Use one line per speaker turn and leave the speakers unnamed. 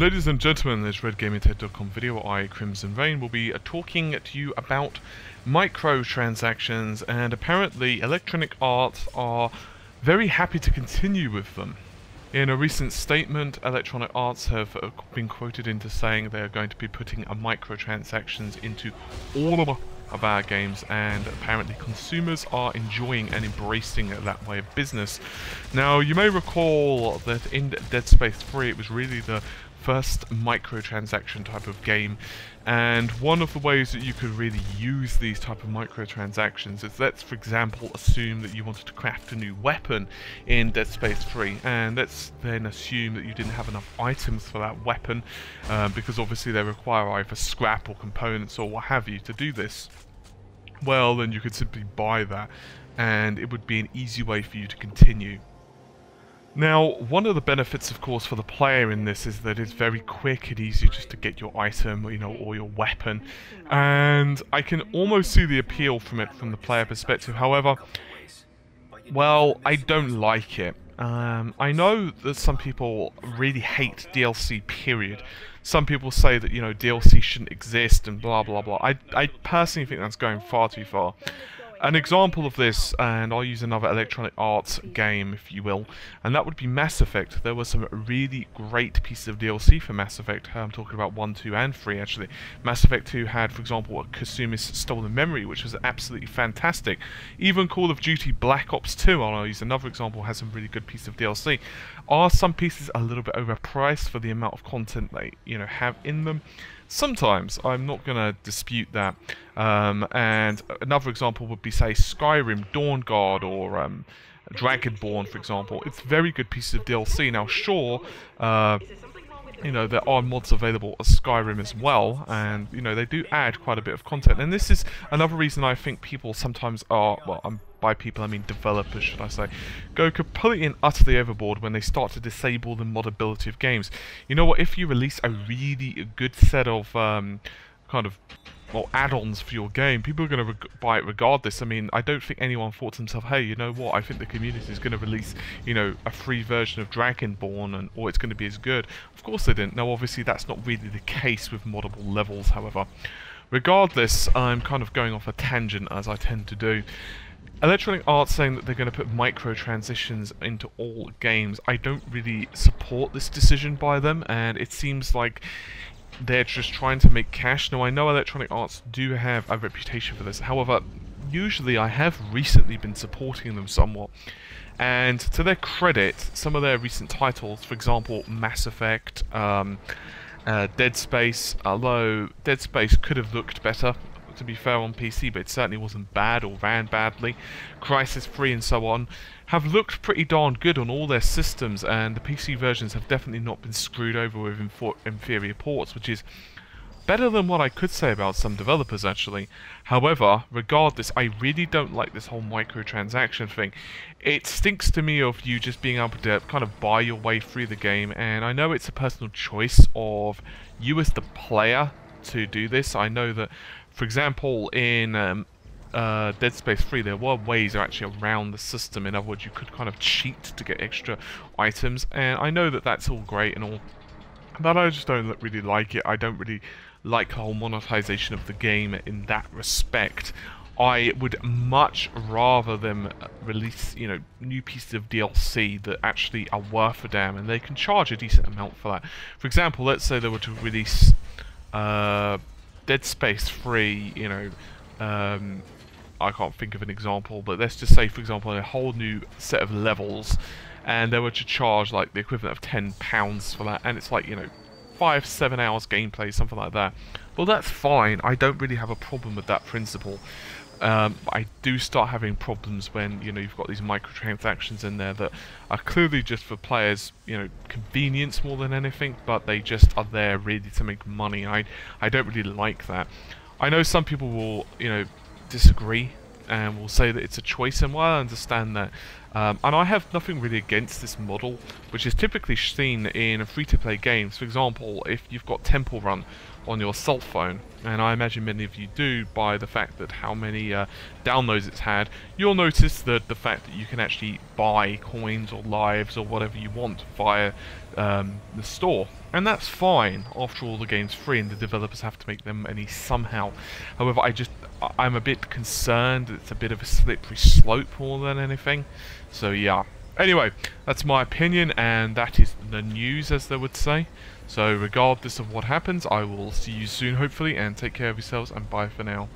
Ladies and gentlemen, this RedGamingTech.com video, I, Crimson Rain, will be talking to you about microtransactions, and apparently Electronic Arts are very happy to continue with them. In a recent statement, Electronic Arts have been quoted into saying they are going to be putting microtransactions into all of our games, and apparently consumers are enjoying and embracing that way of business. Now, you may recall that in Dead Space 3 it was really the first microtransaction type of game, and one of the ways that you could really use these type of microtransactions is, let's for example assume that you wanted to craft a new weapon in Dead Space 3, and let's then assume that you didn't have enough items for that weapon, because obviously they require either scrap or components or what have you to do this. Well, then you could simply buy that, and it would be an easy way for you to continue. Now, one of the benefits, of course, for the player in this is that it's very quick and easy just to get your item, or your weapon, and I can almost see the appeal from it from the player perspective. However, well, I don't like it. I know that some people really hate DLC, period. Some people say that, DLC shouldn't exist and blah blah blah. I personally think that's going far too far. An example of this, and I'll use another Electronic Arts game, if you will, and that would be Mass Effect. There were some really great pieces of DLC for Mass Effect. I'm talking about 1, 2, and 3, actually. Mass Effect 2 had, for example, a Kasumi's Stolen Memory, which was absolutely fantastic. Even Call of Duty Black Ops 2, I'll use another example, has some really good pieces of DLC. Are some pieces a little bit overpriced for the amount of content they, have in them? Sometimes. I'm not going to dispute that. And another example would be, say, Skyrim, Dawnguard, or Dragonborn, for example. It's very good pieces of DLC. Now, sure, there are mods available as Skyrim as well, and, they do add quite a bit of content. And this is another reason I think people sometimes are, well, by people I mean developers, should I say, go completely and utterly overboard when they start to disable the modability of games. You know what, if you release a really good set of add-ons for your game, people are going to buy it regardless. I mean, I don't think anyone thought to themselves, hey, you know what, I think the community is going to release, a free version of Dragonborn, or it's going to be as good. Of course they didn't. Now, obviously, that's not really the case with moddable levels, however. Regardless, I'm kind of going off a tangent, as I tend to do. Electronic Arts saying that they're going to put microtransitions into all games. I don't really support this decision by them, and it seems like they're just trying to make cash. Now, I know Electronic Arts do have a reputation for this. However, usually I have recently been supporting them somewhat. And to their credit, some of their recent titles, for example, Mass Effect, Dead Space, although Dead Space could have looked better, to be fair, on PC, but it certainly wasn't bad or ran badly. Crysis 3 and so on have looked pretty darn good on all their systems, and the PC versions have definitely not been screwed over with inferior ports, which is better than what I could say about some developers, actually. However, regardless, I really don't like this whole microtransaction thing. It stinks to me of you just being able to kind of buy your way through the game, and I know it's a personal choice of you as the player to do this. I know that, for example, in Dead Space 3, there were ways actually around the system. In other words, you could kind of cheat to get extra items, and I know that that's all great and all, but I just don't really like it. I don't really like the whole monetization of the game in that respect. I would much rather them release, new pieces of DLC that actually are worth a damn, and they can charge a decent amount for that. For example, let's say they were to release Dead Space 3, I can't think of an example, but let's just say, for example, a whole new set of levels, and they were to charge like the equivalent of £10 for that, and it's like, 5-7 hours gameplay, something like that. Well, that's fine. I don't really have a problem with that principle. I do start having problems when, you've got these microtransactions in there that are clearly just for players, convenience more than anything, but they just are there really to make money. I don't really like that. I know some people will, disagree and will say that it's a choice, and while I understand that, and I have nothing really against this model, which is typically seen in free-to-play games. For example, if you've got Temple Run, on your cell phone, and I imagine many of you do by the fact that how many downloads it's had. You'll notice that the fact that you can actually buy coins or lives or whatever you want via the store, and that's fine. After all, the game's free and the developers have to make their money somehow. However, I'm a bit concerned it's a bit of a slippery slope more than anything. So yeah. Anyway, that's my opinion, and that is the news, as they would say. So regardless of what happens, I will see you soon, hopefully, and take care of yourselves, and bye for now.